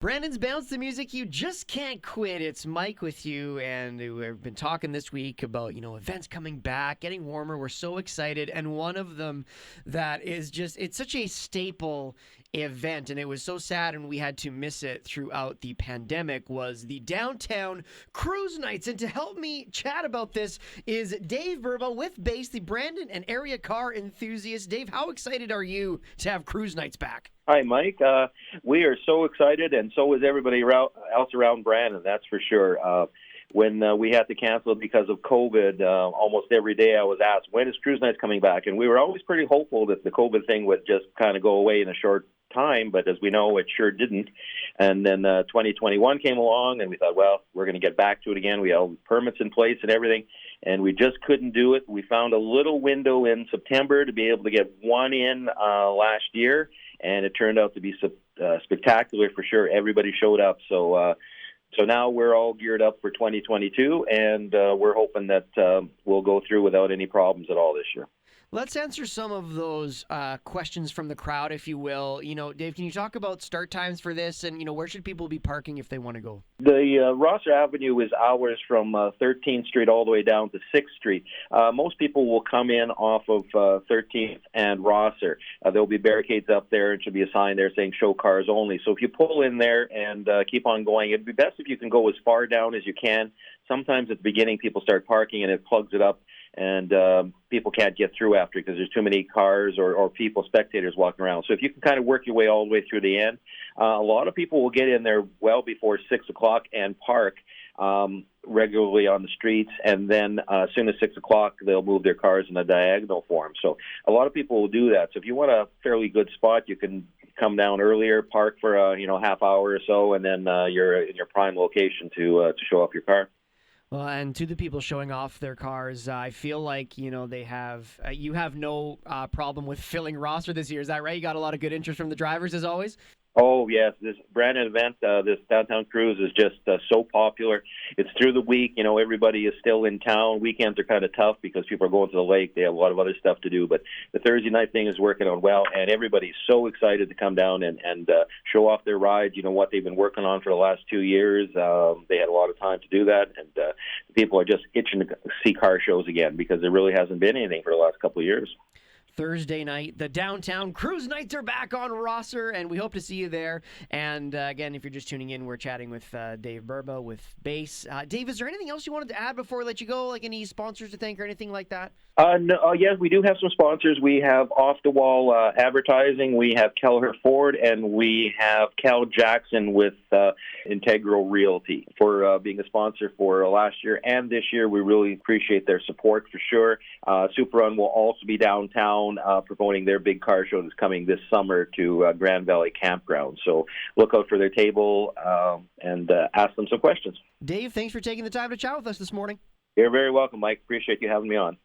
Brandon's Bounce the Music You Just Can't Quit. It's Mike with you, and we've been talking this week about, events coming back, getting warmer. We're so excited, and one of them that is it's such a staple event, and it was so sad and we had to miss it throughout the pandemic, was the downtown cruise nights. And to help me chat about this is Dave Burba with BACE, the Brandon and area car enthusiast. Dave, how excited are you to have cruise nights back? Hi, Mike. We are so excited, and so is everybody else around Brandon, that's for sure. When we had to cancel because of COVID, almost every day I was asked, when is cruise nights coming back? And we were always pretty hopeful that the COVID thing would just kind of go away in a short time, but as we know, it sure didn't. And then 2021 came along, and we thought, well, we're going to get back to it again. We had permits in place and everything, and we just couldn't do it. We found a little window in September to be able to get one in last year, and it turned out to be spectacular for sure. Everybody showed up, so now we're all geared up for 2022, and we're hoping that we'll go through without any problems at all this year. Let's answer some of those questions from the crowd, if you will. Dave, can you talk about start times for this, and where should people be parking if they want to go? The Rosser Avenue is hours from 13th Street all the way down to 6th Street. Most people will come in off of 13th and Rosser. There'll be barricades up there, and should be a sign there saying show cars only. So if you pull in there and keep on going, it'd be best if you can go as far down as you can. Sometimes at the beginning people start parking and it plugs it up, and people can't get through after because there's too many cars or people, spectators walking around. So if you can kind of work your way all the way through the end, a lot of people will get in there well before 6 o'clock and park regularly on the streets, and then as soon as 6 o'clock, they'll move their cars in a diagonal form. So a lot of people will do that. So if you want a fairly good spot, you can come down earlier, park for a half hour or so, and then you're in your prime location to show off your car. Well, and to the people showing off their cars, I feel like, they have you have no problem with filling roster this year. Is that right? You got a lot of good interest from the drivers, as always? Oh, yes. This Brandon event, this downtown cruise is just so popular. It's through the week. Everybody is still in town. Weekends are kind of tough because people are going to the lake. They have a lot of other stuff to do. But the Thursday night thing is working on well, and everybody's so excited to come down and show off their rides, what they've been working on for the last 2 years. They had a lot of time to do that, and people are just itching to see car shows again because there really hasn't been anything for the last couple of years. Thursday night, the downtown cruise nights are back on Rosser, and we hope to see you there. And again, if you're just tuning in, we're chatting with Dave Burba with BACE. Dave, is there anything else you wanted to add before we let you go, like any sponsors to thank or anything like that? No, yes, we do have some sponsors. We have off-the-wall advertising. We have Kelleher Ford, and we have Cal Jackson with Integral Realty for being a sponsor for last year and this year. We really appreciate their support for sure. Super Run will also be downtown promoting their big car show that's coming this summer to Grand Valley Campground. So look out for their table and ask them some questions. Dave, thanks for taking the time to chat with us this morning. You're very welcome, Mike. Appreciate you having me on.